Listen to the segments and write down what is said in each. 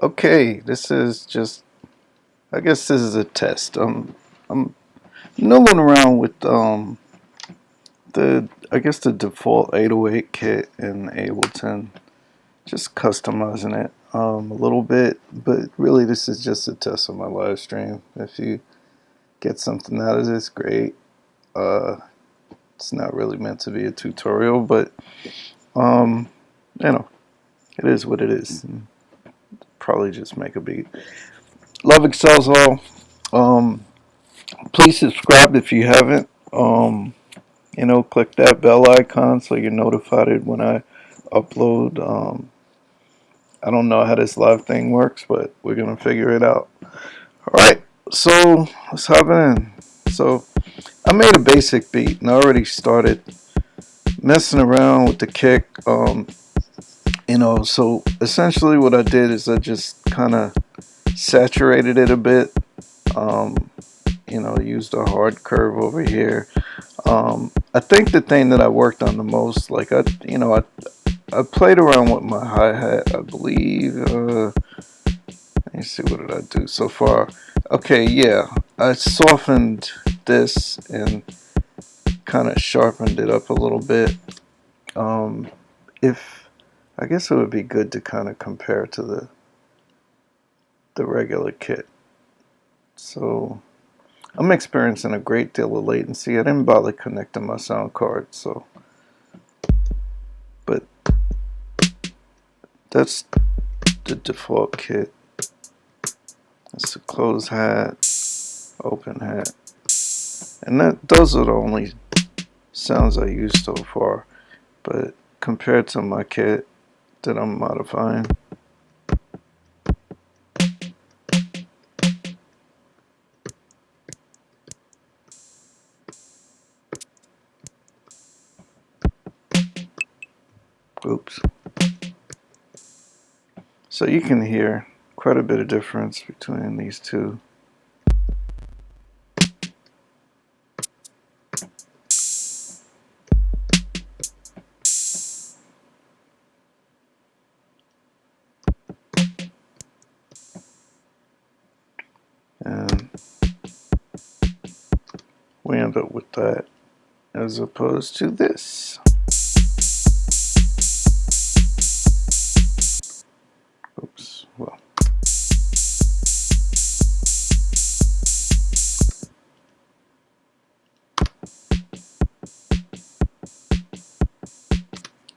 Okay, this is just, I guess this is a test. I'm noodling around with I guess the default 808 kit in Ableton, just customizing it a little bit, but really this is just a test of my live stream. If you get something out of this, great. Uh, it's not really meant to be a tutorial, but um, you know, it is what it is. Probably just make a beat. Love excels all. Um, Please subscribe if you haven't. Click that bell icon so you're notified when I upload. I don't know how this live thing works, but we're gonna figure it out. All right, so let's hop in. So I made a basic beat and I already started messing around with the kick. So essentially what I did is I just kind of saturated it a bit. Um, used a hard curve over here. I think the thing that I worked on the most, like I played around with my hi-hat, I believe. Let me see, what did I do so far? Okay, yeah, I softened this and kind of sharpened it up a little bit. If I guess it would be good to kind of compare to the regular kit. So I'm experiencing a great deal of latency. I didn't bother connecting my sound card, so but that's the default kit. It's a closed hat, open hat, and those are the only sounds I used so far. But compared to my kit that I'm modifying, oops. So you can hear quite a bit of difference between these two. And we end up with that as opposed to this. Oops, well.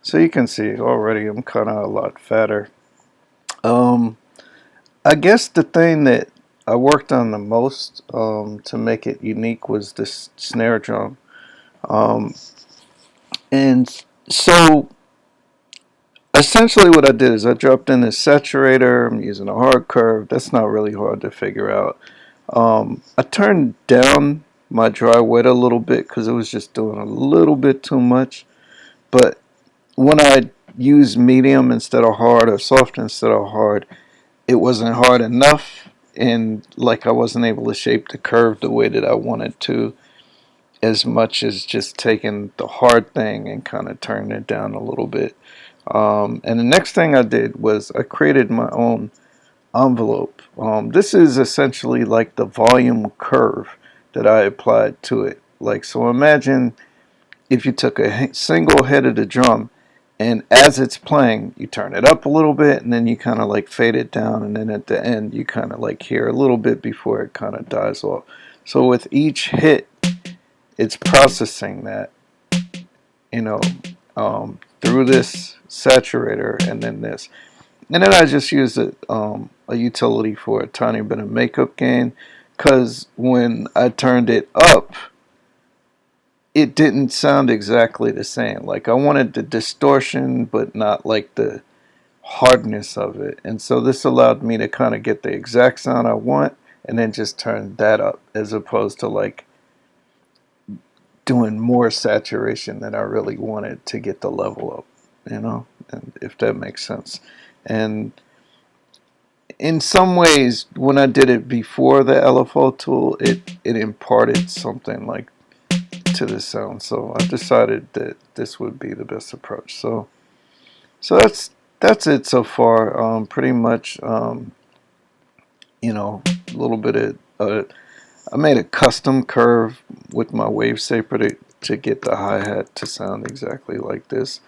So you can see already I'm kind of a lot fatter. I guess the thing that I worked on the most to make it unique was this snare drum. Um, and so essentially what I did is I dropped in this saturator. I'm using a hard curve. That's not really hard to figure out. I turned down my dry wet a little bit because it was just doing a little bit too much. But when I used medium instead of hard or soft instead of hard, it wasn't hard enough, and like I wasn't able to shape the curve the way that I wanted to, as much as just taking the hard thing and kind of turning it down a little bit. And the next thing I did was I created my own envelope. This is essentially like the volume curve that I applied to it. Like, so imagine if you took a single head of the drum, and as it's playing, you turn it up a little bit, and then you kind of like fade it down, and then at the end, you kind of like hear a little bit before it kind of dies off. So with each hit, it's processing that, you know, through this saturator, and then this. And then I just used a utility for a tiny bit of makeup gain, because when I turned it up, it didn't sound exactly the same. Like, I wanted the distortion, but not like the hardness of it. And so this allowed me to kind of get the exact sound I want and then just turn that up, as opposed to like doing more saturation than I really wanted to get the level up, and if that makes sense. And in some ways, when I did it before the LFO tool, it imparted something like to the sound. So I decided that this would be the best approach. So that's it so far. Pretty much, a little bit of. I made a custom curve with my wave saper to get the hi-hat to sound exactly like this.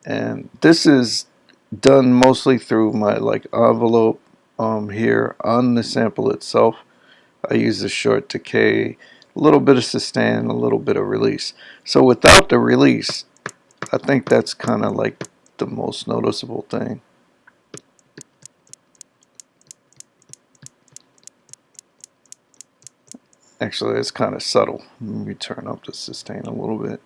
And this is done mostly through my envelope here on the sample itself. I use a short decay, a little bit of sustain, a little bit of release. So without the release, I think that's kind of like the most noticeable thing. Actually, it's kind of subtle. Let me turn up the sustain a little bit.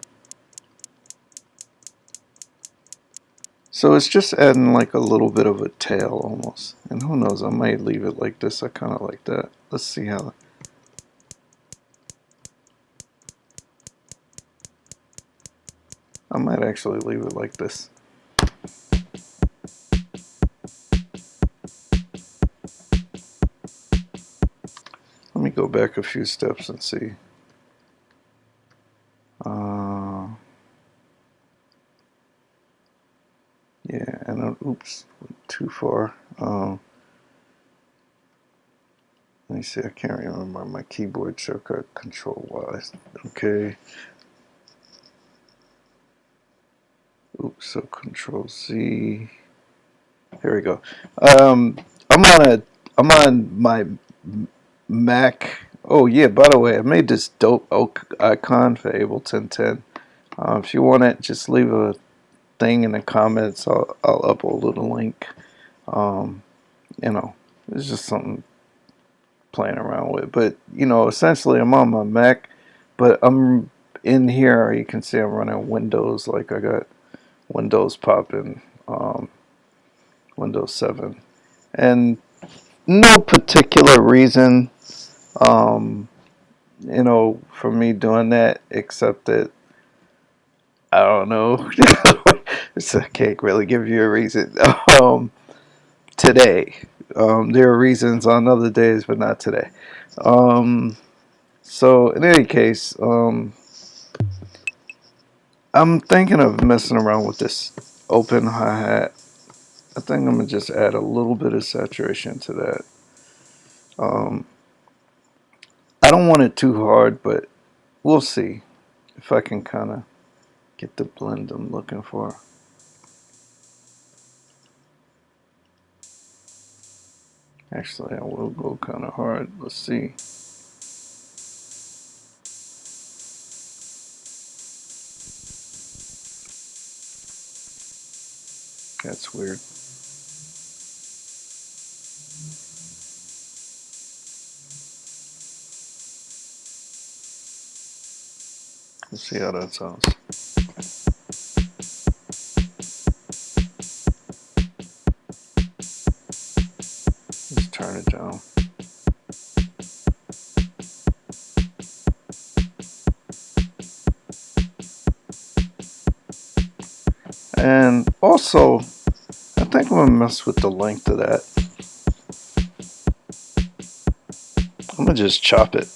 So it's just adding like a little bit of a tail almost. And who knows, I might leave it like this. I kind of like that. Let's see how. I might actually leave it like this. Let me go back a few steps and see. Yeah, and oops, went too far. Let me see, I can't remember my keyboard shortcut control-wise. Okay. Oops, so Control Z. Here we go. I'm on my Mac. Oh yeah, by the way, I made this dope oak icon for Ableton 10. If you want it, just leave a thing in the comments. I'll upload a link. It's just something playing around with. But essentially, I'm on my Mac, but I'm in here. You can see I'm running Windows. Like I got Windows popping, Windows 7, and no particular reason, for me doing that, except that I don't know. So I can't really give you a reason. Today, there are reasons on other days, but not today. So in any case, I'm thinking of messing around with this open hi-hat. I think I'm gonna just add a little bit of saturation to that. I don't want it too hard, but we'll see if I can kind of get the blend I'm looking for. Actually, I will go kind of hard. Let's see. That's weird. Let's see how that sounds. Let's turn it down. And also, I think I'm gonna mess with the length of that. I'm gonna just chop it.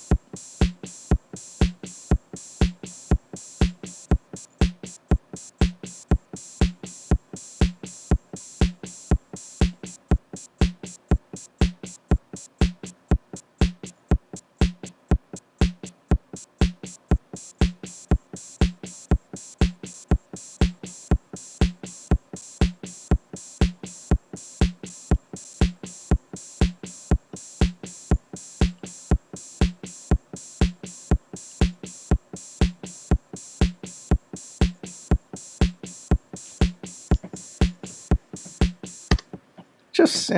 Just,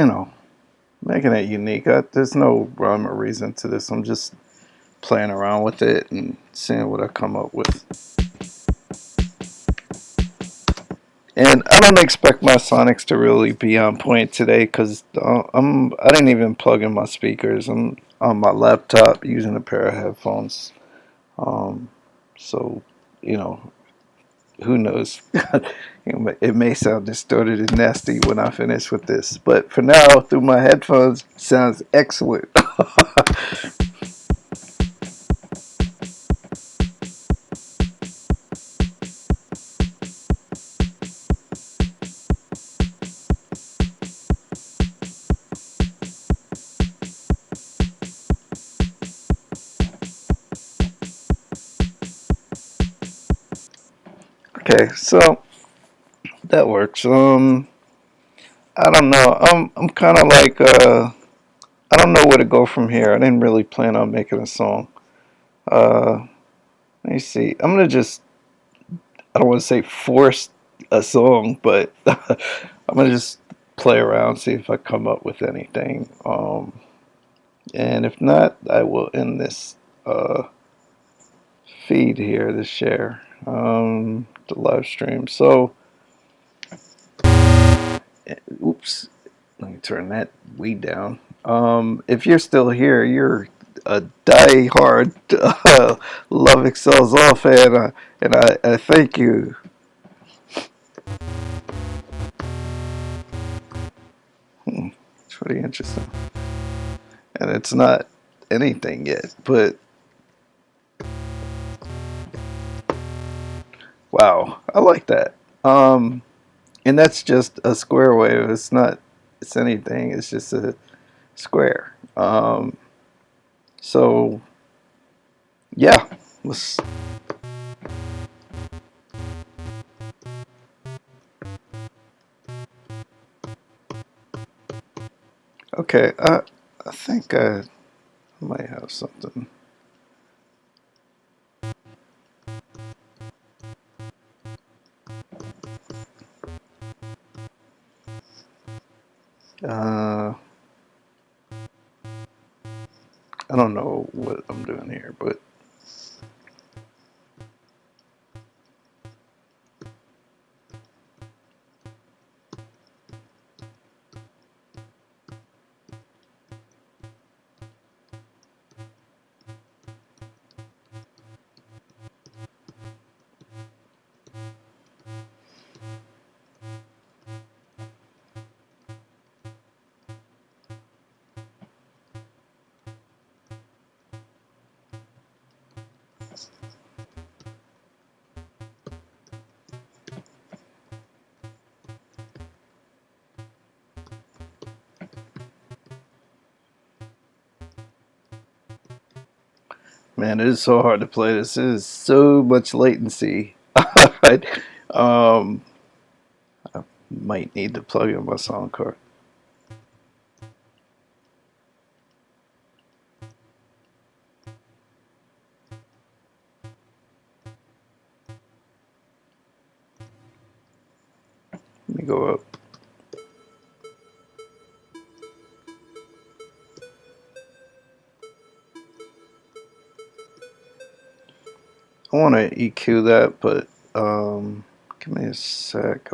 making it unique. There's no rhyme or reason to this. I'm just playing around with it and seeing what I come up with. And I don't expect my sonics to really be on point today because I didn't even plug in my speakers. I'm on my laptop using a pair of headphones. So, you know, who knows? It may sound distorted and nasty when I finish with this, but for now, through my headphones, sounds excellent. Okay, so that works. I don't know. I'm kind of like I don't know where to go from here. I didn't really plan on making a song. Uh, let me see. I'm gonna just, I don't want to say force a song, but I'm gonna just play around, see if I come up with anything. And if not, I will end this uh, feed here, the share, the live stream. So, oops, let me turn that way down. If you're still here, you're a die-hard Love Excels All fan, and I thank you. It's pretty interesting. And it's not anything yet, but wow, I like that. And that's just a square wave. It's not, it's anything. It's just a square. So yeah, let's. Okay, I think I might have something. Uh, I don't know what I'm doing here, but man, it is so hard to play this. It is so much latency. um, I might need to plug in my sound card. Let me go up. I want to EQ that, but give me a sec.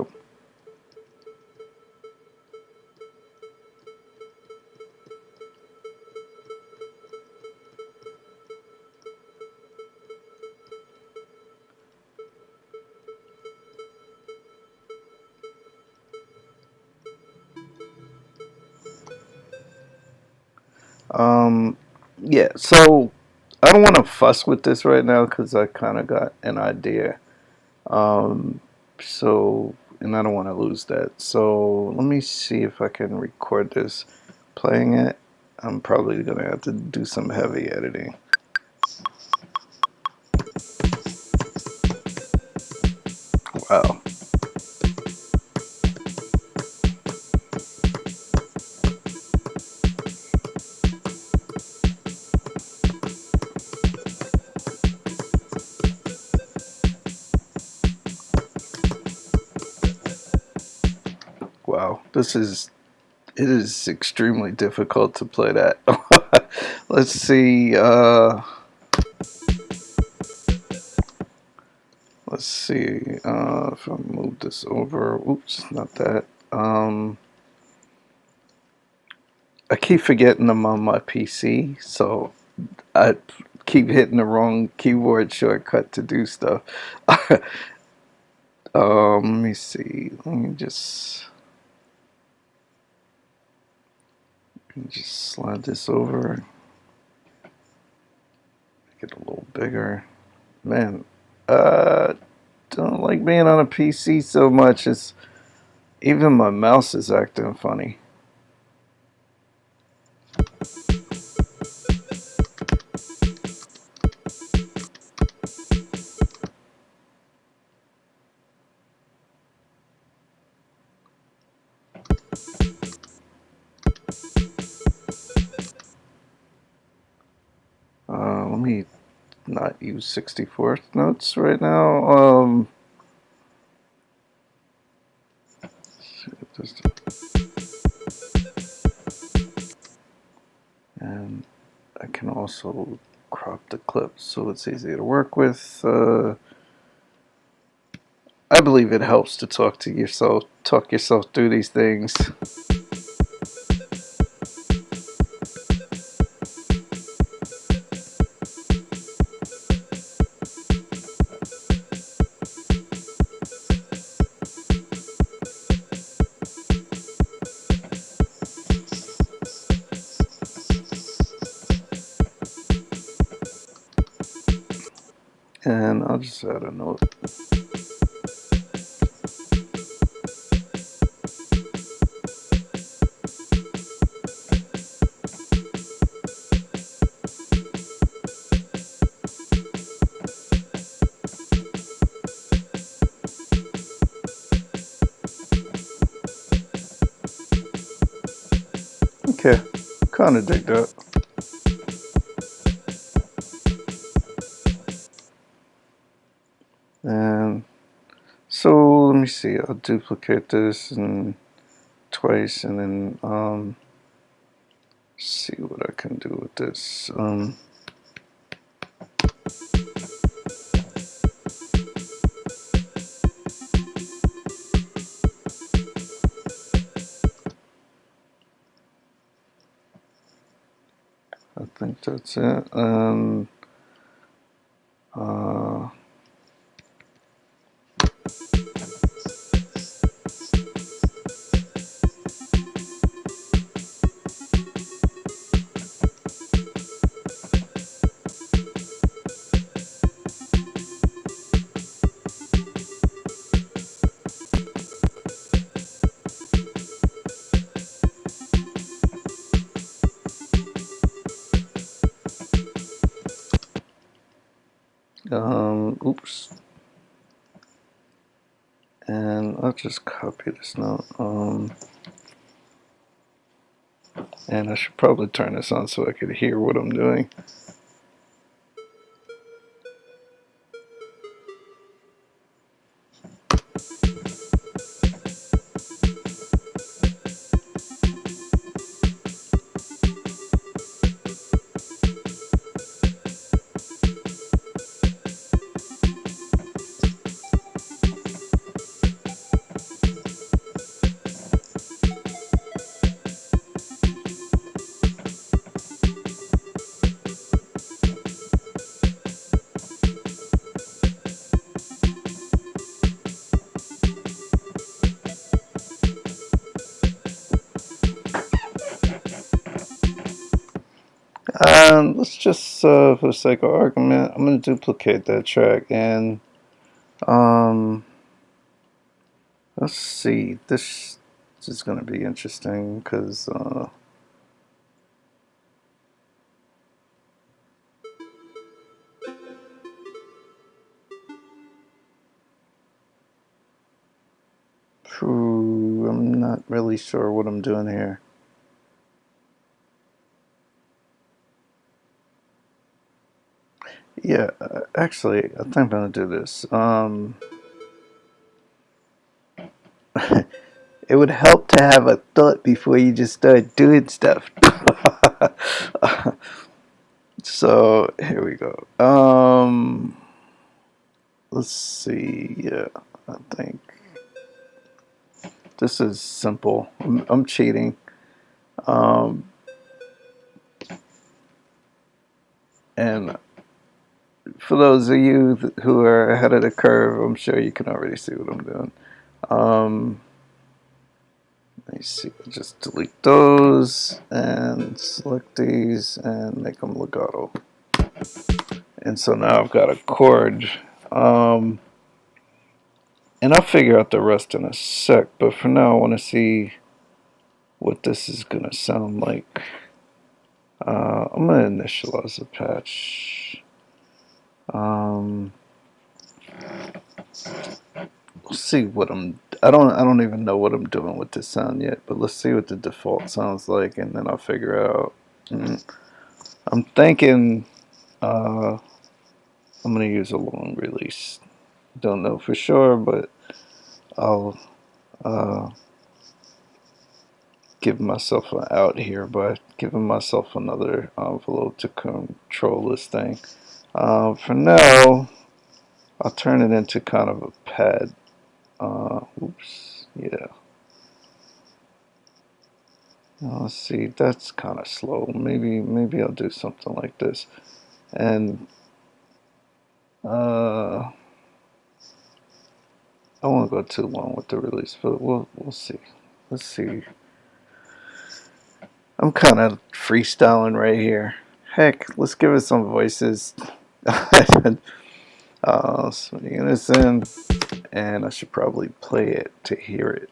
Um, yeah, so I don't want to fuss with this right now because I kind of got an idea. Um, so, and I don't want to lose that. So let me see if I can record this playing it. I'm probably going to have to do some heavy editing. Wow. Wow. It is extremely difficult to play that. Let's see. Let's see if I move this over. Oops, not that. I keep forgetting I'm on my PC, so I keep hitting the wrong keyboard shortcut to do stuff. Let me see. Let me just slide this over. Make it a little bigger. Man, don't like being on a PC so much. It's even my mouse is acting funny. not use 64th notes right now. And I can also crop the clips so it's easy to work with. I believe it helps to talk yourself through these things. And I'll just add a note. Okay, kind of dig that. And so let me see. I'll duplicate this and twice, and then see what I can do with this. I think that's it. Uh, oops. And I'll just copy this note. And I should probably turn this on so I could hear what I'm doing. Let's just, for the sake of argument, I'm going to duplicate that track and, let's see. This is going to be interesting because, I'm not really sure what I'm doing here. Yeah, actually, I think I'm going to do this. It would help to have a thought before you just start doing stuff. So here we go. Let's see. Yeah, I think this is simple. I'm cheating. And for those of you who are ahead of the curve, I'm sure you can already see what I'm doing. Let me see. Just delete those and select these and make them legato. And so now I've got a chord. And I'll figure out the rest in a sec. But for now, I want to see what this is going to sound like. I'm going to initialize the patch. Let's see what I don't even know what I'm doing with this sound yet, but let's see what the default sounds like, and then I'll figure out. I'm thinking I'm gonna use a long release. Don't know for sure, but I'll give myself an out here by giving myself another envelope to control this thing. For now, I'll turn it into kind of a pad. Oops, yeah. Let's see, that's kind of slow. Maybe I'll do something like this. And I won't go too long with the release, but we'll see. Let's see. I'm kind of freestyling right here. Heck, let's give it some voices. Swinging this in, and I should probably play it to hear it.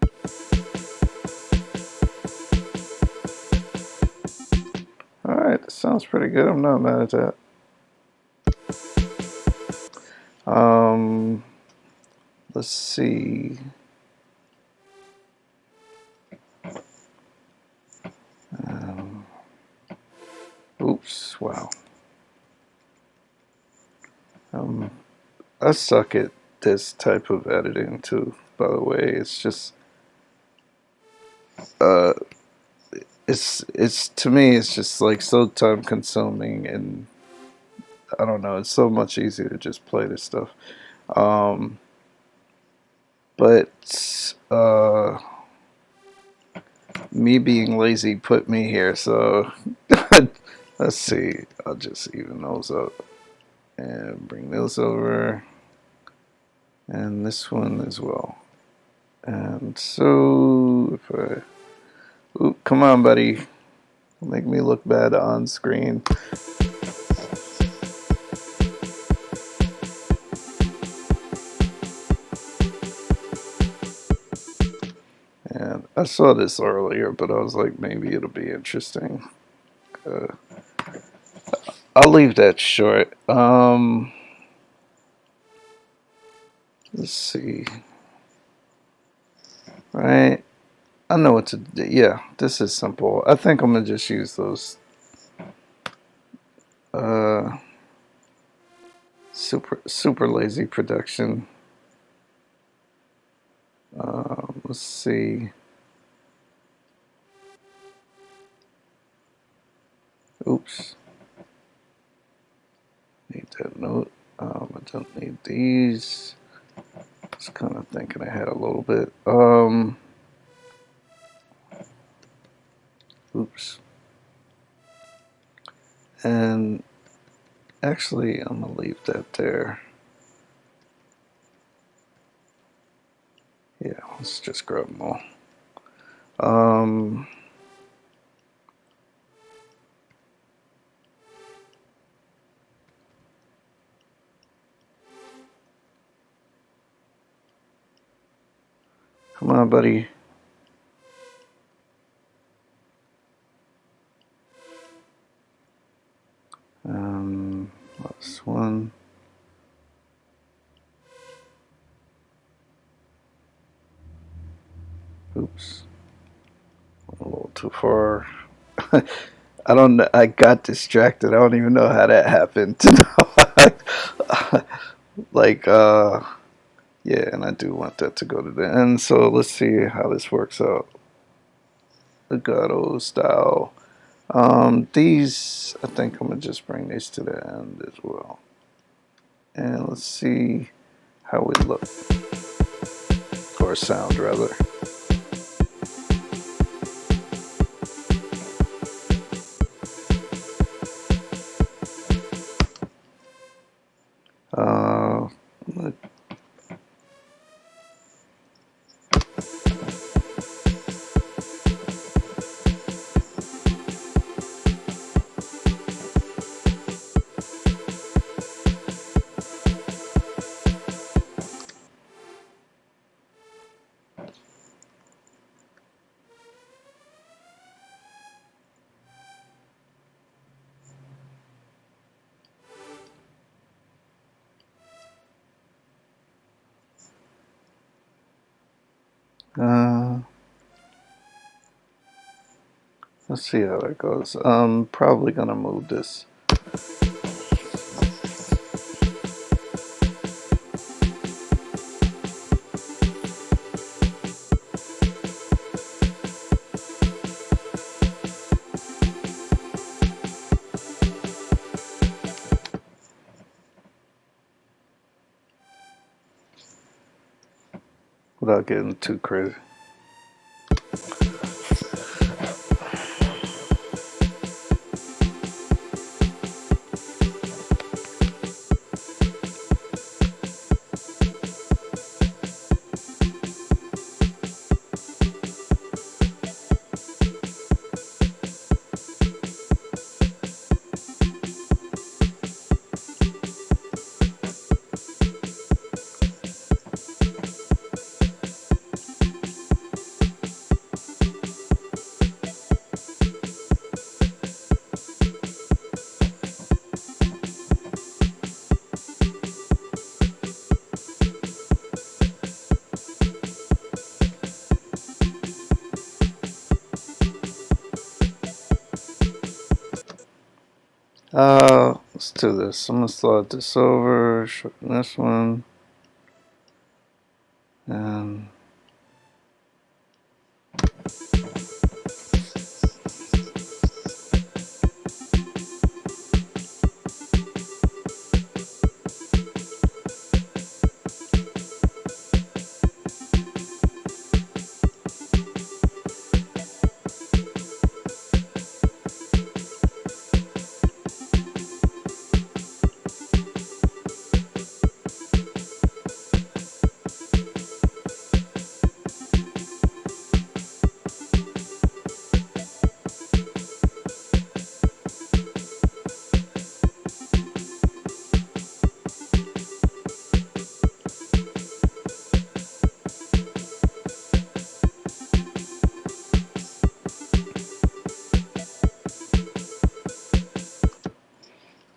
Alright, that sounds pretty good. I'm not mad at that. Let's see. Oops, wow. I suck at this type of editing too, by the way. It's just it's to me it's just like so time consuming, and I don't know, it's so much easier to just play this stuff. But me being lazy put me here, so let's see. I'll just even those up and bring those over, and this one as well. And so if I, oop, come on, buddy, make me look bad on screen. And I saw this earlier, but I was like, maybe it'll be interesting. I'll leave that short. Let's see. Right. I know what to do. Yeah, this is simple. I think I'm gonna just use those super lazy production. Let's see. Oops. Need that note. I don't need these. Just kind of thinking ahead a little bit. Oops. And actually, I'm gonna leave that there. Yeah, let's just grab them all. Come on, buddy. Last one. Oops. A little too far. I don't know. I got distracted. I don't even know how that happened. Like, yeah, and I do want that to go to the end. So let's see how this works out. Legato style. These, I think I'm gonna just bring these to the end as well. And let's see how we look, or sound rather. Let's see how that goes. I'm probably gonna move this. without getting too crazy. Let's do this. I'm gonna slide this over, shorten this one, and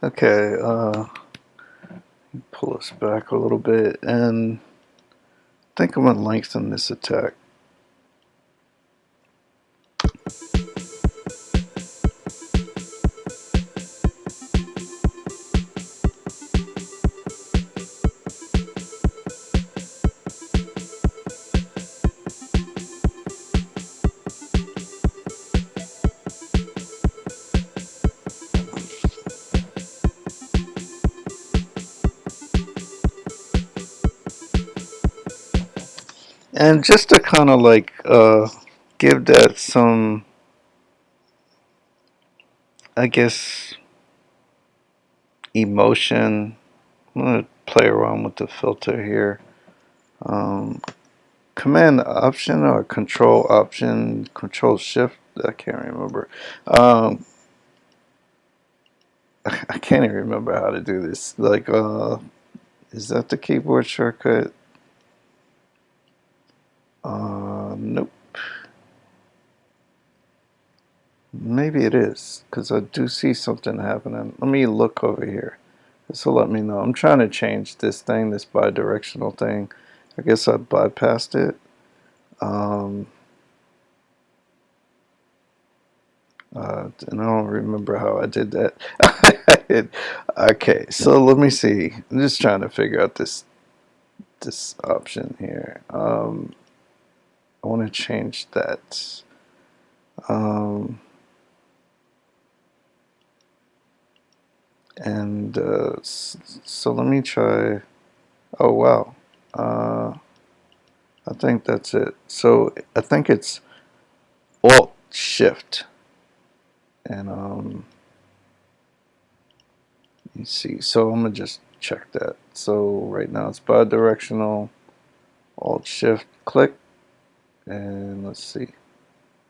okay. Pull this back a little bit, and I think I'm gonna lengthen this attack. And just to kind of like give that some, I guess, emotion. I'm gonna play around with the filter here. Command Option or Control Option, Control Shift. I can't remember. Um, I can't even remember how to do this. Like, is that the keyboard shortcut? Nope. Maybe it is, because I do see something happening. Let me look over here. This will let me know. I'm trying to change this thing, this bi-directional thing. I guess I bypassed it. And I don't remember how I did that. Okay, so let me see. I'm just trying to figure out this option here. I want to change that. And so let me try. Oh wow. I think that's it. So I think it's Alt Shift, and you see. So I'm gonna just check that. So right now it's bi-directional. Alt Shift, click, and let's see.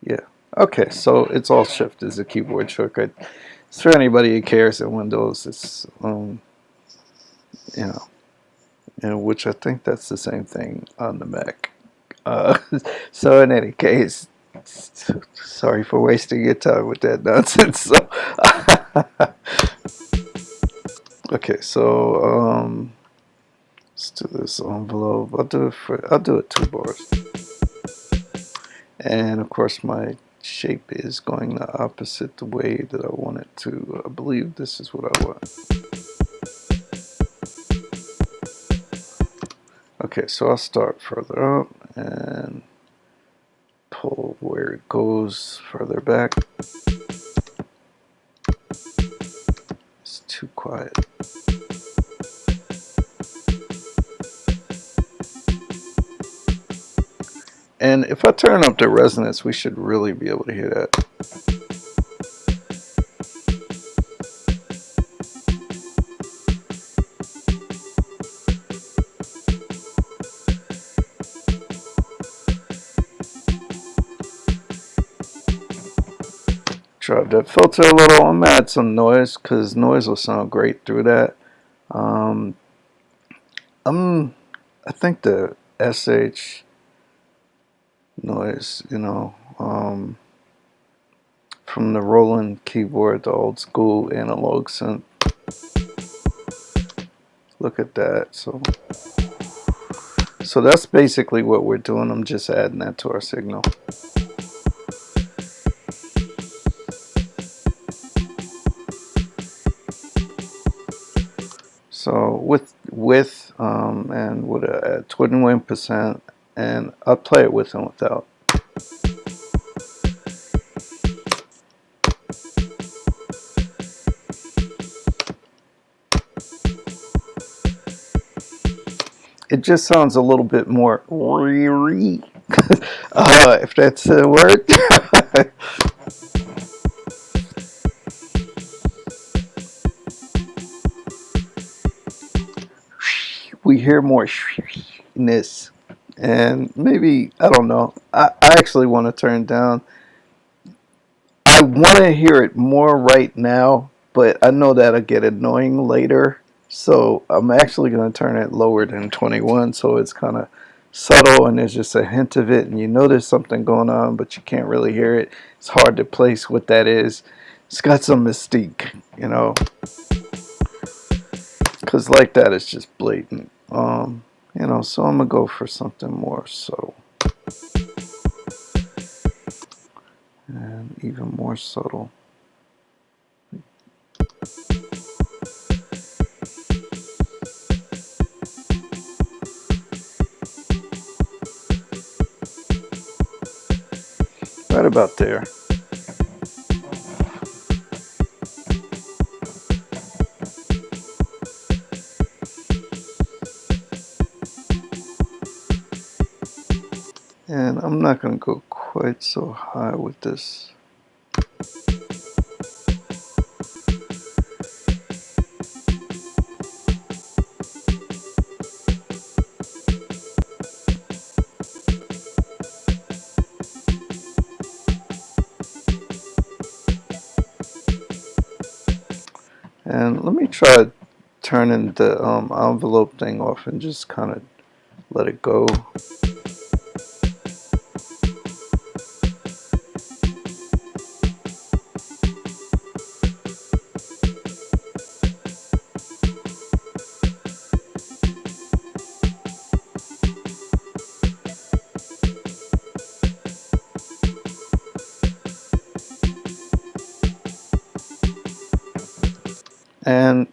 Yeah. Okay. So it's Alt Shift is a keyboard shortcut. It's for anybody who cares in Windows. It's you know, which I think that's the same thing on the Mac. Uh, so in any case, sorry for wasting your time with that nonsense. So, okay, so let's do this envelope. I'll do it 2 bars, and of course my shape is going the opposite the way that I want it to. I believe this is what I want. Okay, so I'll start further up and pull where it goes further back. It's too quiet. And if I turn up the resonance, we should really be able to hear that. Drop that filter a little. I'm gonna add some noise because noise will sound great through that. Um, I think the SH noise, from the Roland keyboard, the old school analog synth. Look at that. So that's basically what we're doing. I'm just adding that to our signal. So with and with a 21%, and I'll play it with and without. It just sounds a little bit more if that's a word. We hear more ness, and maybe, I don't know, I actually want to turn down. I want to hear it more right now, but I know that'll get annoying later. So I'm actually going to turn it lower than 21, so it's kind of subtle and there's just a hint of it, and you know there's something going on, but you can't really hear it. It's hard to place what that is. It's got some mystique, because like that it's just blatant. So I'm going to go for something more subtle. And even more subtle. Right about there. And I'm not going to go quite so high with this. And let me try turning the envelope thing off and just kind of let it go. And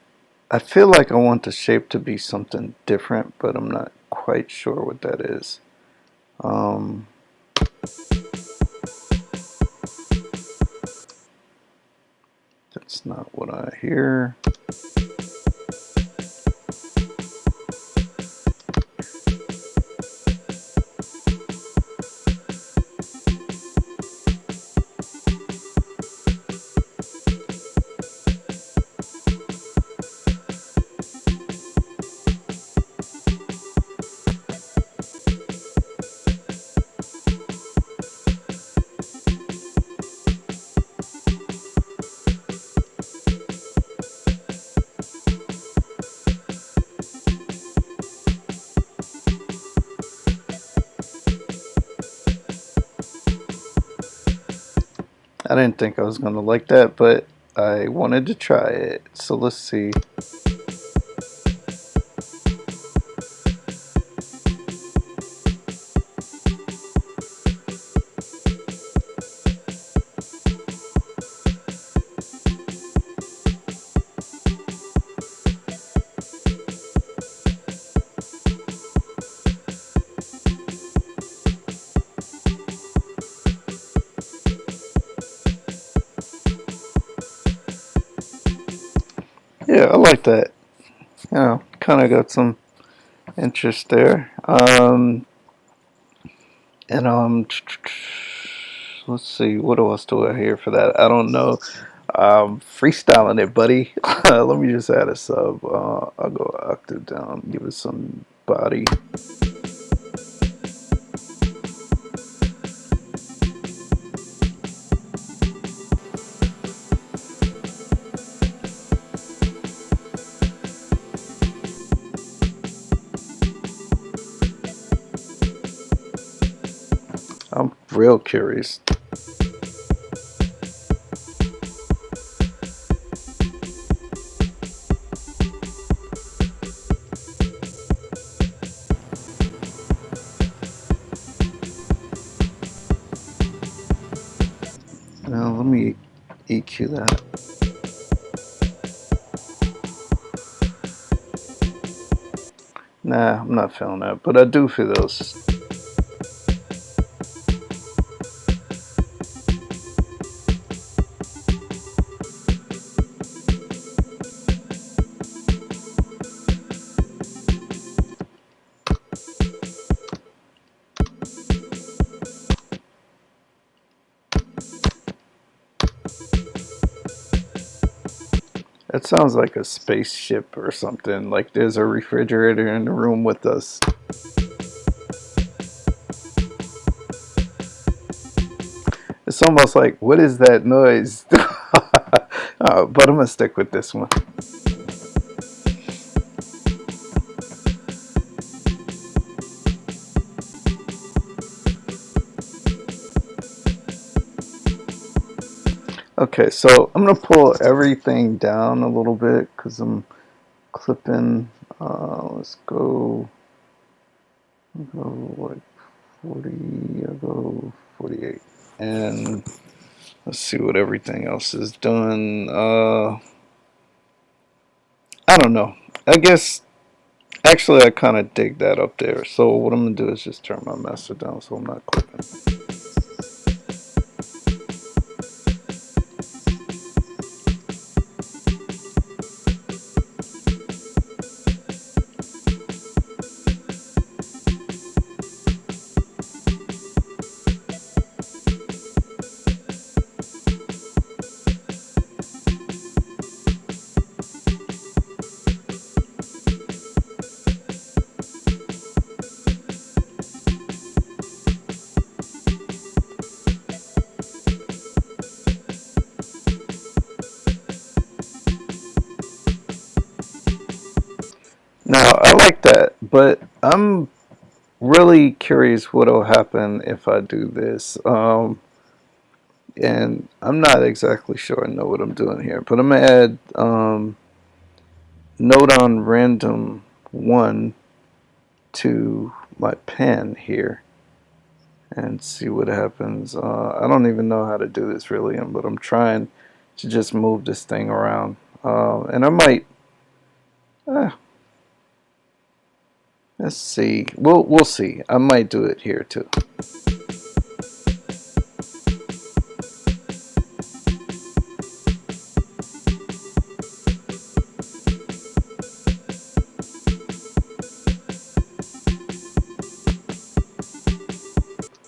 I feel like I want the shape to be something different, but I'm not quite sure what that is. That's not what I hear. I didn't think I was going to like that, but I wanted to try it. So let's see. Yeah, I like that. Kind of got some interest there. And let's see, what else do I hear for that? I don't know. Freestyling it, buddy. Let me just add a sub. I'll go an octave down, give it some body. I'm real curious. Now let me EQ that. Nah, I'm not feeling that, but I do feel those. It sounds like a spaceship or something. Like there's a refrigerator in the room with us. It's almost like, what is that noise? But I'm gonna stick with this one. Okay, so I'm gonna pull everything down a little bit because I'm clipping. Let's go like 40. I'll go 48, and let's see what everything else is done. I don't know. I guess actually I kind of dig that up there. So what I'm gonna do is just turn my master down so I'm not clipping. Now I like that, but I'm really curious what'll happen if I do this. And I'm not exactly sure I know what I'm doing here, but I'm gonna add note on random 1 to my pen here and see what happens. I don't even know how to do this really, but I'm trying to just move this thing around. And I might, uh, let's see. We'll see. I might do it here too.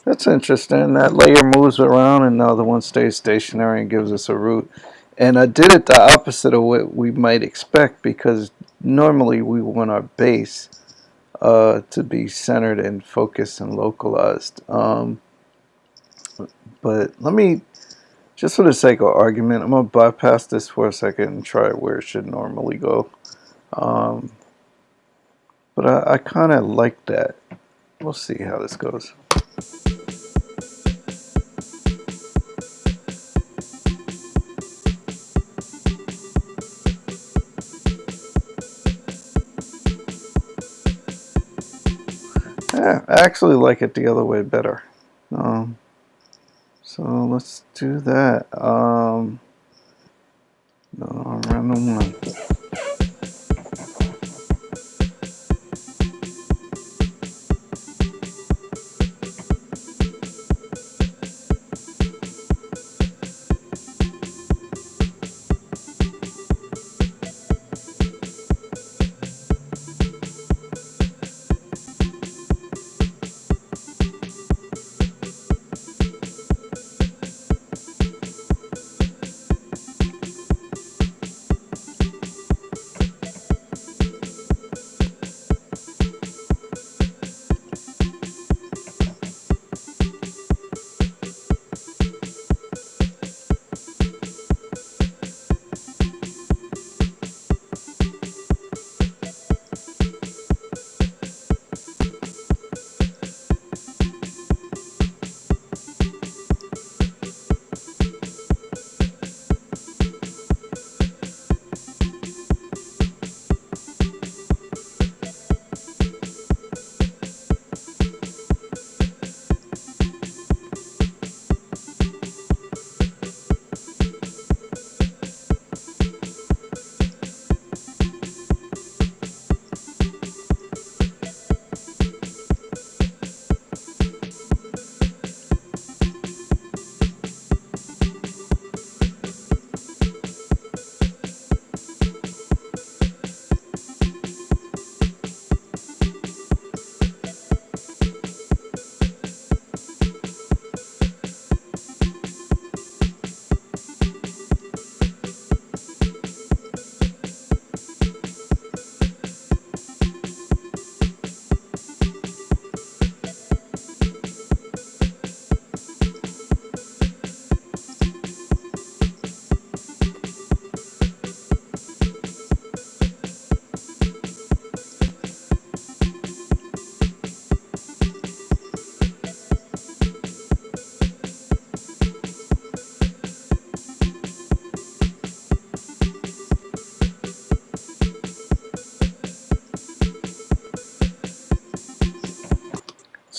That's interesting. That layer moves around and now the one stays stationary and gives us a root. And I did it the opposite of what we might expect because normally we want our bass to be centered and focused and localized. But let me, just for the sake of argument, I'm going to bypass this for a second and try it where it should normally go. But I kind of like that. We'll see how this goes. Yeah, I actually like it the other way better. So let's do that. No, random 1.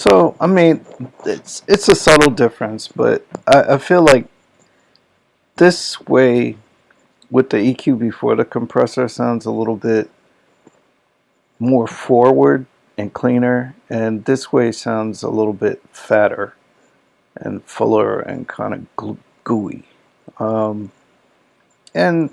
So I mean, it's a subtle difference, but I feel like this way with the EQ before the compressor sounds a little bit more forward and cleaner, and this way sounds a little bit fatter and fuller and kind of gooey. Um, and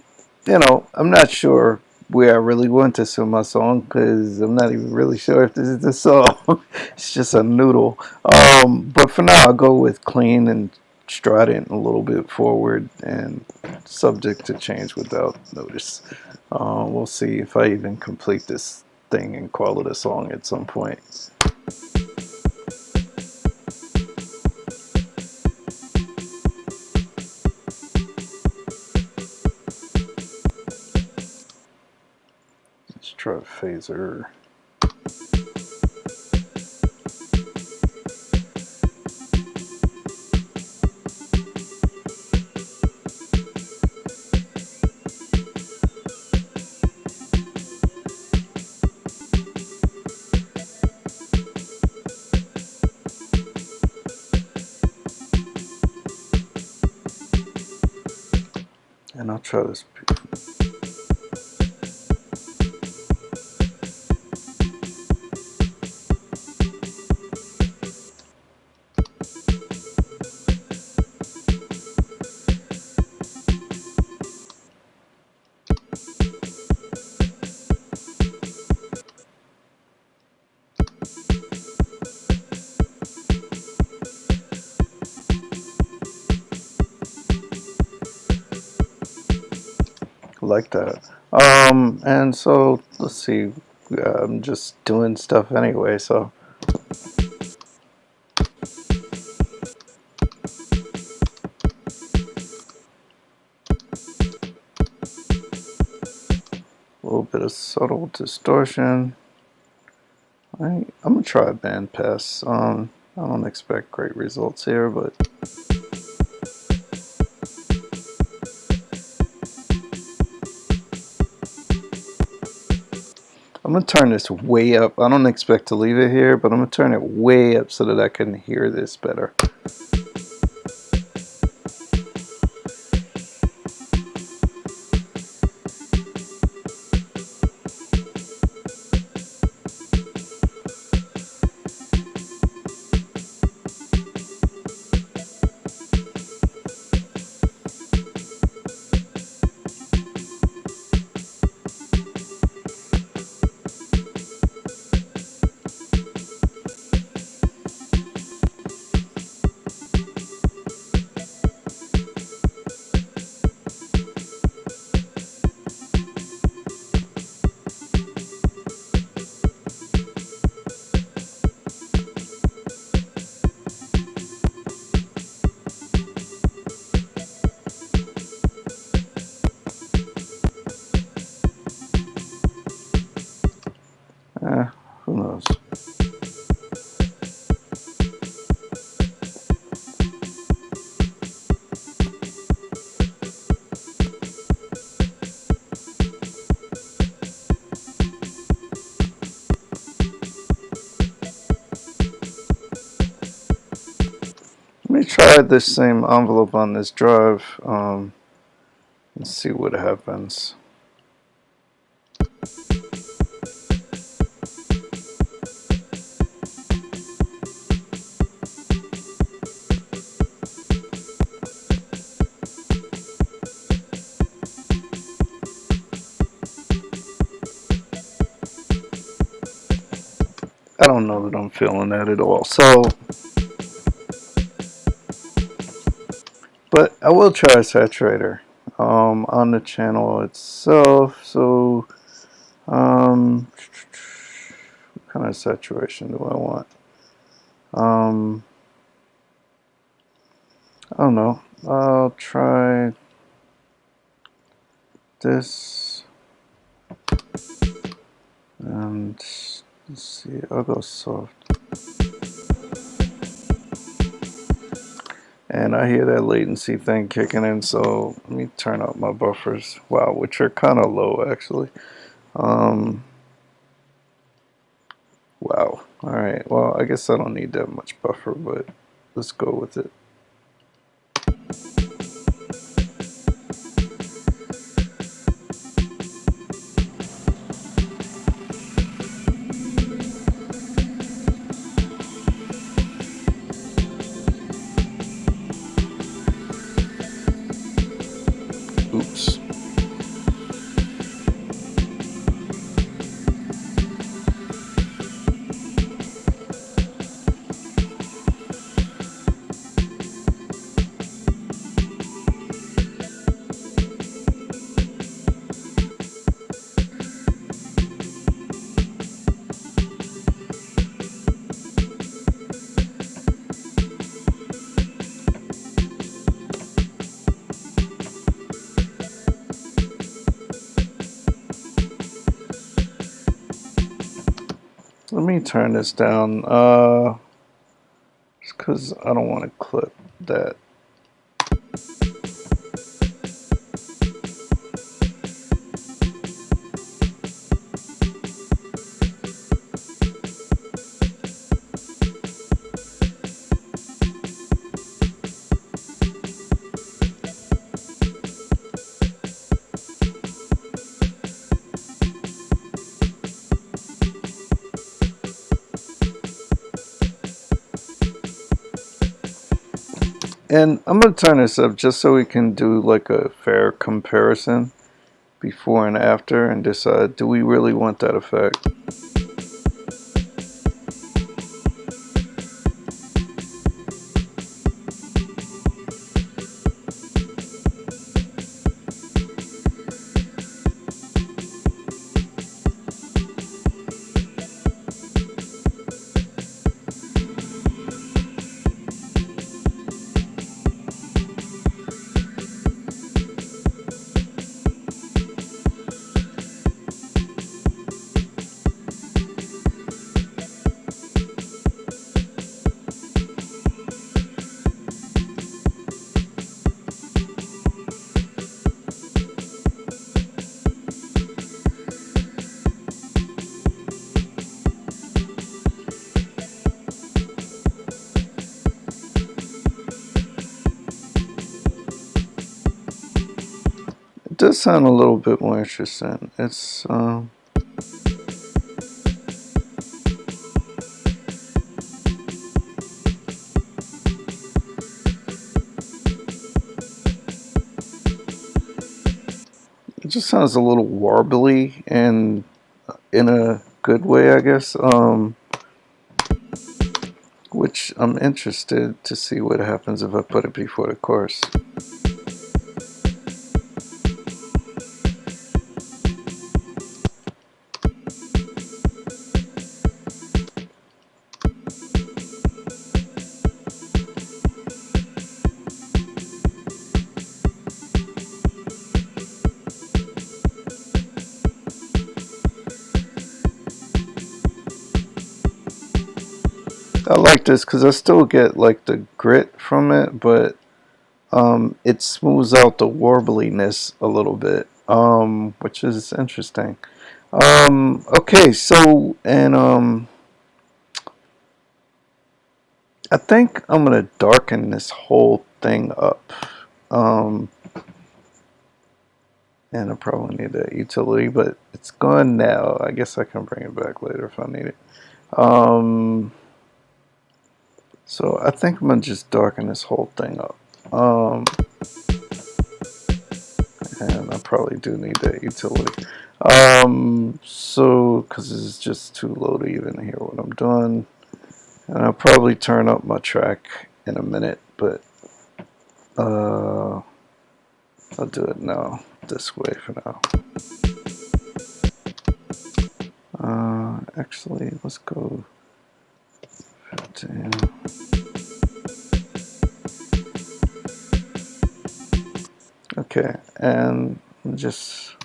you know, I'm not sure where I really want this in my song because I'm not even really sure if this is the song. It's just a noodle. But for now, I'll go with clean and strident, a little bit forward, and subject to change without notice. We'll see if I even complete this thing and call it a song at some point. Let's try phaser. And I'll try this. Like that. And so let's see. I'm just doing stuff anyway, so a little bit of subtle distortion. I'm gonna try a band pass. I don't expect great results here, but I'm gonna turn this way up. I don't expect to leave it here, but I'm gonna turn it way up so that I can hear this better. Who knows? Let me try this same envelope on this drive and see what happens. I don't know that I'm feeling that at all. So, but I will try a saturator on the channel itself. So, what kind of saturation do I want? I don't know. I'll try this. And let's see, I'll go soft. And I hear that latency thing kicking in, so let me turn up my buffers. Wow, which are kind of low actually. Wow. All right. Well, I guess I don't need that much buffer, but let's go with it. Oops. Let me turn this down, just because I don't want to clip that. And I'm going to turn this up just so we can do like a fair comparison before and after and decide, do we really want that effect? It does sound a little bit more interesting. It's it just sounds a little warbly and in a good way, I guess. Which I'm interested to see what happens if I put it before the chorus. I like this because I still get like the grit from it, but it smooths out the warbliness a little bit, which is interesting. Okay, so and I think I'm gonna darken this whole thing up. Um, and I probably need that utility, but it's gone now. I guess I can bring it back later if I need it. So I think I'm gonna just darken this whole thing up. And I probably do need that utility. So because this is just too low to even hear what I'm doing. And I'll probably turn up my track in a minute, but I'll do it now this way for now. Actually, let's go 15. Okay, and just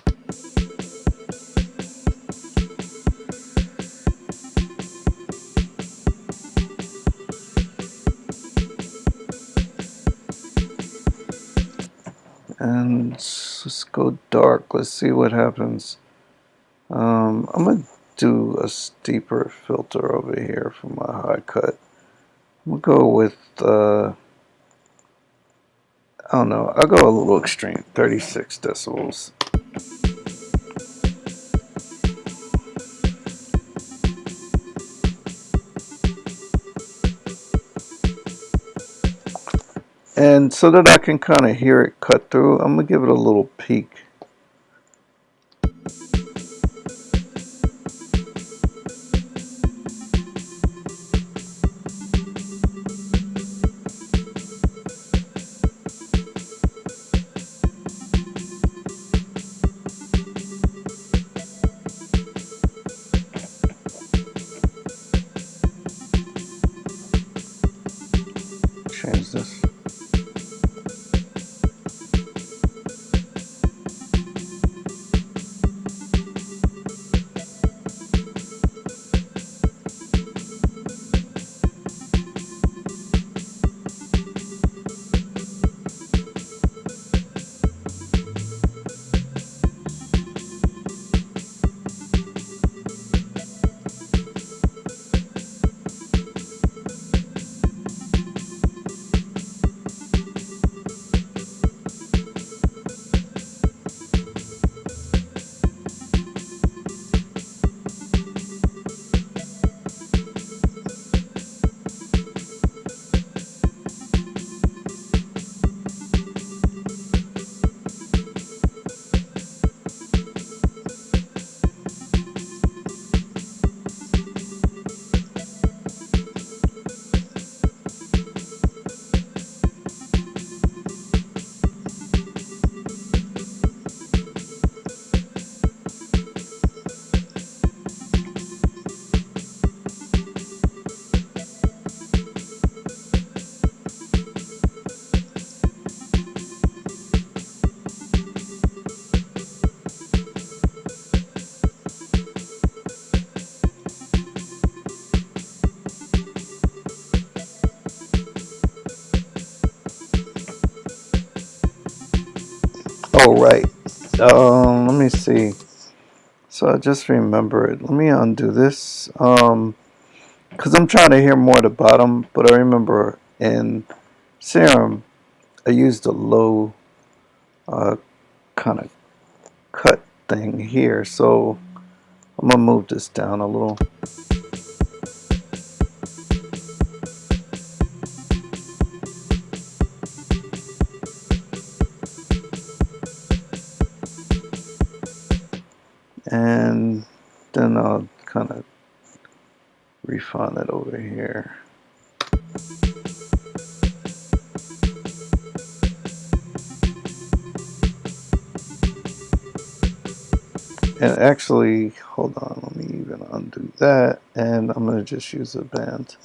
let's go dark. Let's see what happens. I'm gonna do a steeper filter over here for my high cut. We'll go with, I don't know, I'll go a little extreme, 36 decibels. And so that I can kind of hear it cut through, I'm going to give it a little peak. Change this. Oh, right. Let me see. So I just remembered. Let me undo this. Because I'm trying to hear more at the bottom, but I remember in Serum, I used a low kind of cut thing here. So I'm going to move this down a little. And then I'll kind of refine it over here. And actually, hold on, let me even undo that, and I'm going to just use a band.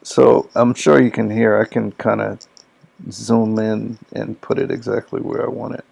So I'm sure you can hear, I can kind of zoom in and put it exactly where I want it.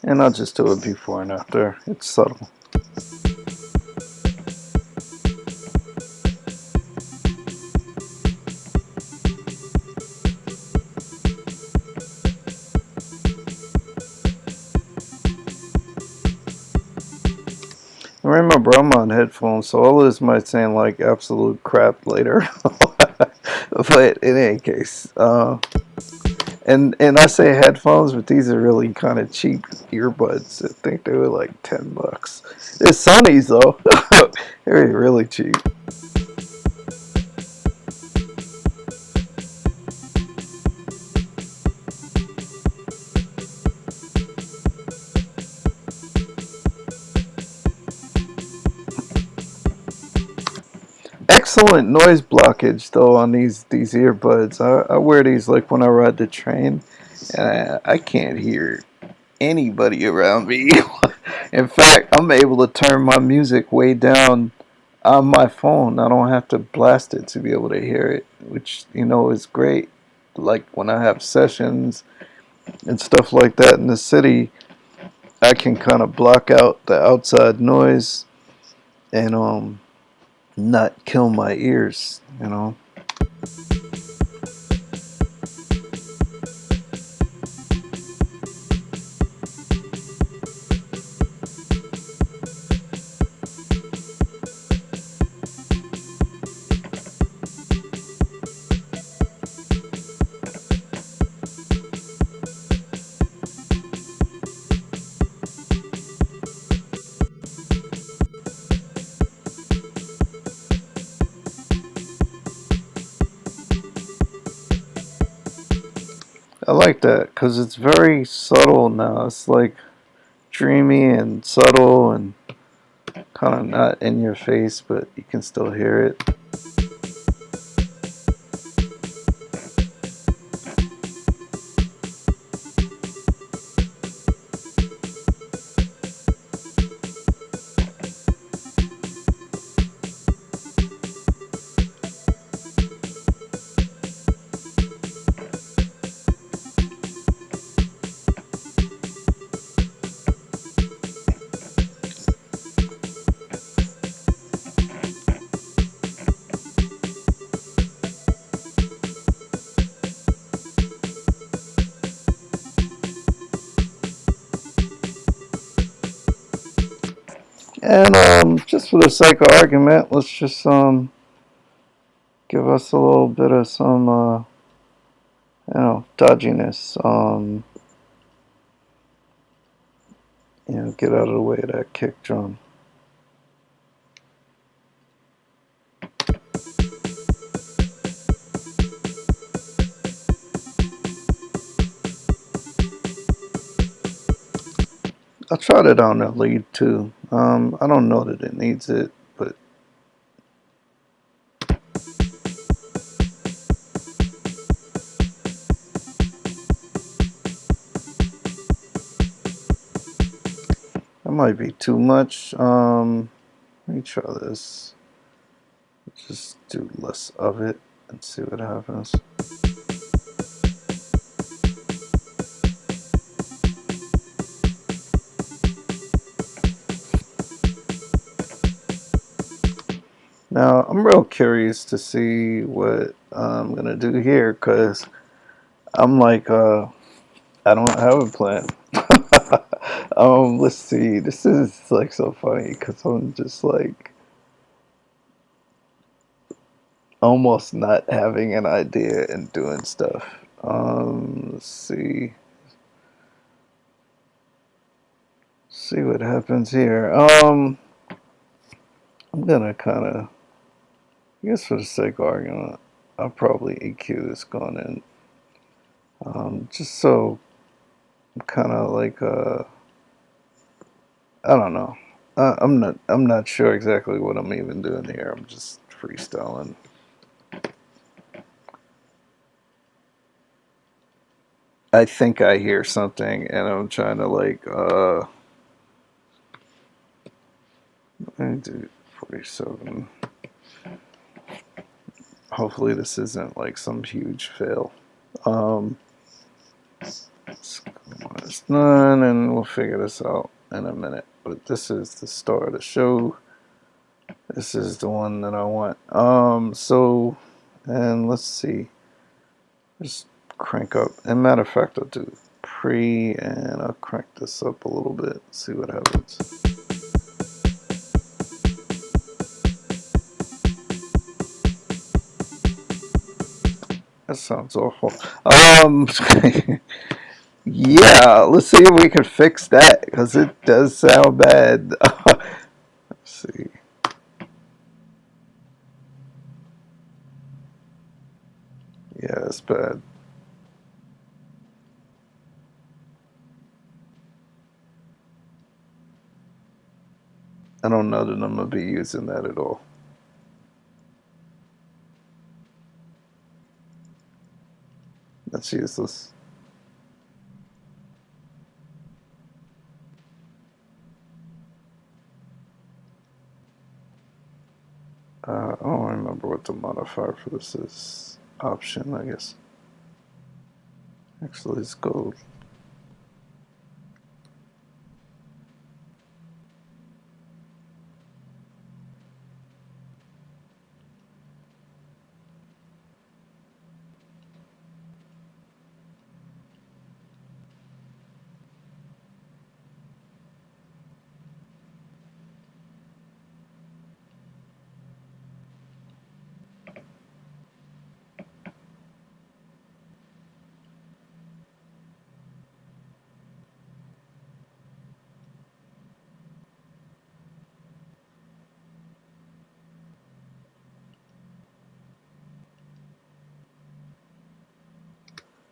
And I'll just do it before and after. It's subtle. And remember, I'm on headphones, so all this might sound like absolute crap later. But in any case, and I say headphones, but these are really kind of cheap earbuds. I think they were like $10. They're Sony's though. They're really cheap. excellent noise blockage though on these earbuds. I wear these like when I ride the train, and I can't hear anybody around me. In fact, I'm able to turn my music way down on my phone. I don't have to blast it to be able to hear it, which is great. Like when I have sessions and stuff like that in the city, I can kind of block out the outside noise and not kill my ears. I like that because it's very subtle now. It's like dreamy and subtle and kind of not in your face, but you can still hear it. And just for the sake of argument, let's just give us a little bit of some dodginess. Get out of the way of that kick drum. I tried it on the lead too. I don't know that it needs it, but that might be too much. Let me try this. Just do less of it and see what happens. Now, I'm real curious to see what I'm going to do here because I'm like, I don't have a plan. Let's see. This is like so funny because I'm just like almost not having an idea and doing stuff. Let's see. See what happens here. I'm gonna kind of, I guess for the sake of argument, I'll probably EQ this going in. Just so I'm kind of like I don't know. I'm not sure exactly what I'm even doing here. I'm just freestyling. I think I hear something and I'm trying to like let me do 47. Hopefully this isn't like some huge fail. It's none, and we'll figure this out in a minute. But this is the star of the show. This is the one that I want. And let's see. Just crank up. And matter of fact, I'll do pre, and I'll crank this up a little bit. See what happens. That sounds awful. Yeah, let's see if we can fix that because it does sound bad. Let's see. Yeah, it's bad. I don't know that I'm gonna be using that at all. That's useless. I don't remember what the modifier for this is. Option, I guess. Actually, let's go.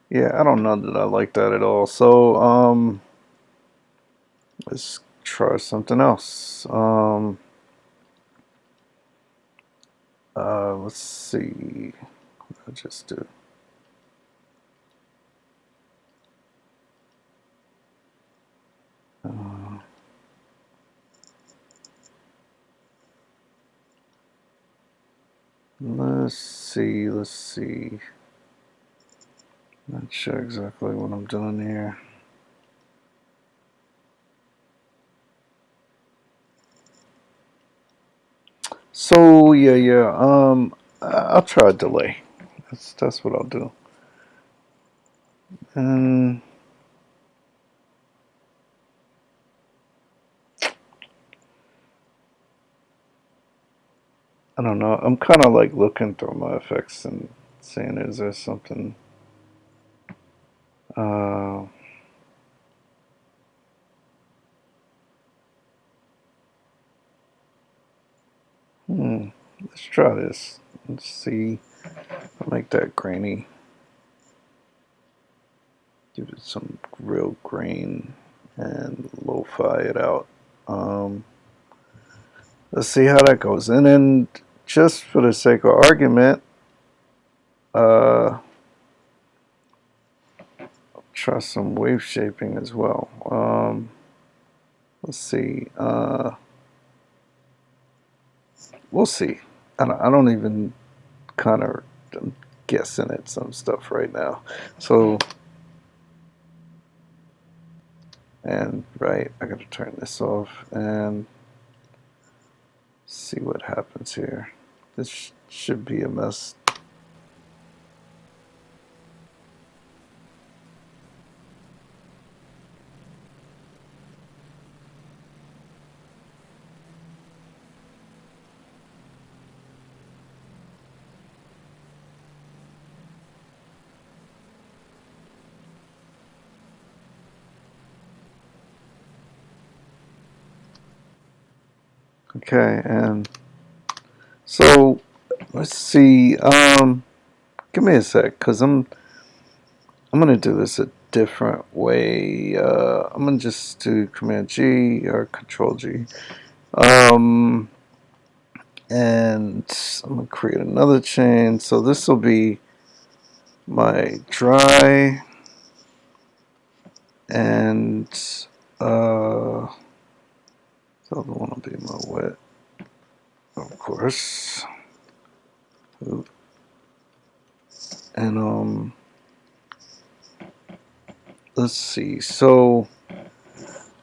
Yeah, I don't know that I like that at all. So, let's try something else. Let's see. I'll just do. Uh, let's see. Let's see. Not sure exactly what I'm doing here. So yeah. I'll try a delay. That's what I'll do. And I don't know. I'm kind of like looking through my effects and seeing is there something. Uh, let's try this. Let's see. I'll make that grainy. Give it some real grain and lo-fi it out. Let's see how that goes. And then, just for the sake of argument, I'll try some wave shaping as well. Let's see. We'll see. I don't even kind of I'm guessing at some stuff right now. So, and right, I got to turn this off and see what happens here. This should be a mess. Okay, and so let's see. Give me a sec, cause I'm gonna do this a different way. I'm gonna just do Command G or Control G. Um, and I'm gonna create another chain. So this will be my dry, and the other one will be my wet, of course. And let's see. So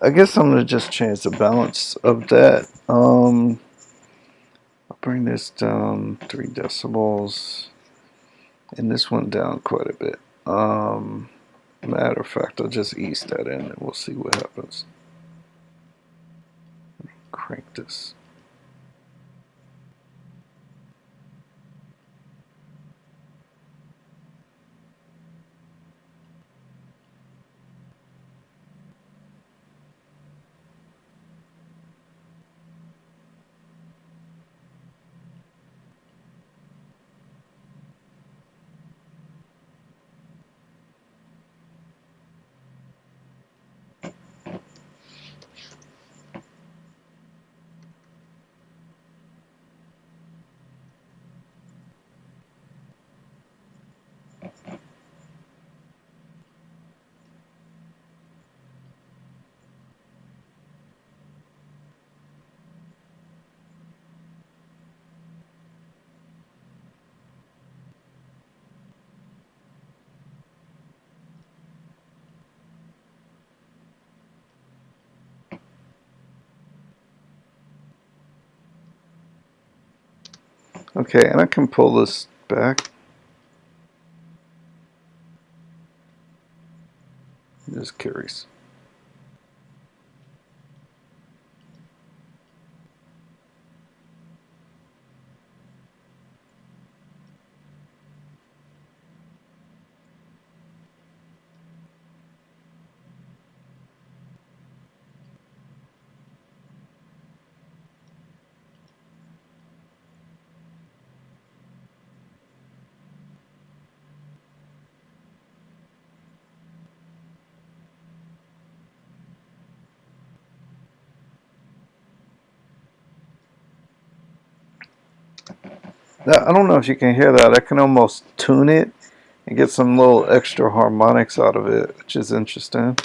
I guess I'm gonna just change the balance of that. I'll bring this down 3 decibels, and this one down quite a bit. Matter of fact, I'll just ease that in, and we'll see what happens. Crank this. Okay, and I can pull this back. Just curious. I don't know if you can hear that. I can almost tune it and get some little extra harmonics out of it, which is interesting.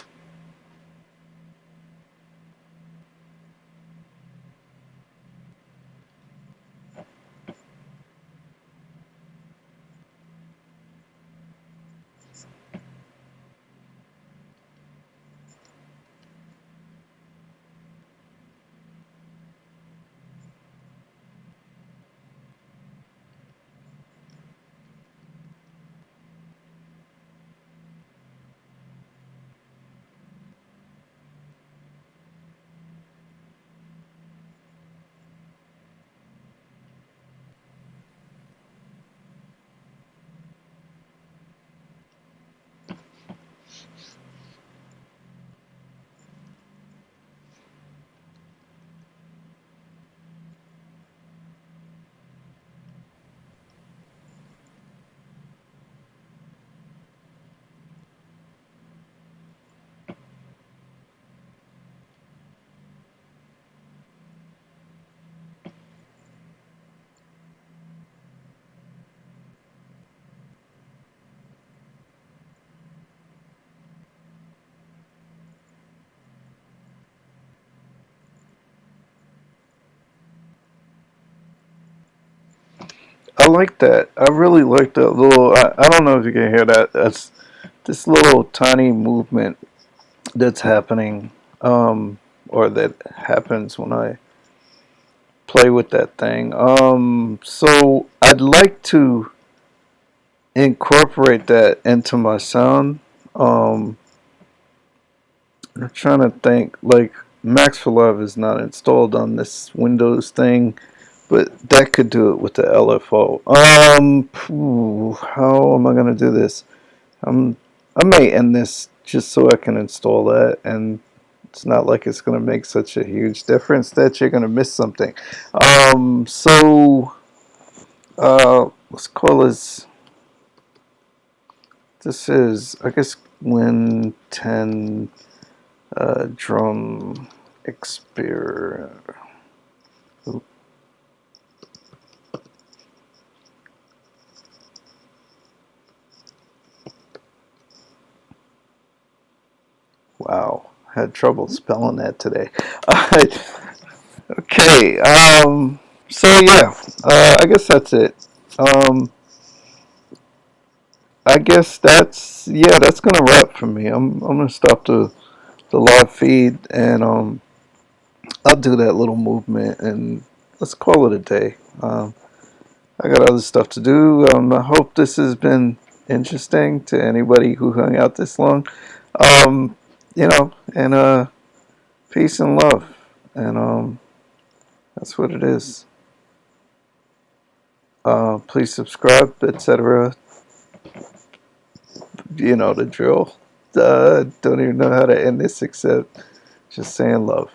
I like that. I really like that little. I don't know if you can hear that. That's this little tiny movement that's happening, or that happens when I play with that thing. So I'd like to incorporate that into my sound. Um, I'm trying to think. Like Max for Love is not installed on this Windows thing, but that could do it with the LFO. How am I gonna do this? Um, I may end this just so I can install that, and it's not like it's gonna make such a huge difference that you're gonna miss something. Let's call this. This is, I guess, Win 10 drum experience. Wow, had trouble spelling that today. Okay, so yeah, I guess that's it. Um, I guess that's gonna wrap for me. I'm gonna stop the live feed, and I'll do that little movement, and let's call it a day. I got other stuff to do. I hope this has been interesting to anybody who hung out this long. Um, and peace and love, and that's what it is. Please subscribe, etc. You know the drill. Don't even know how to end this except just saying love.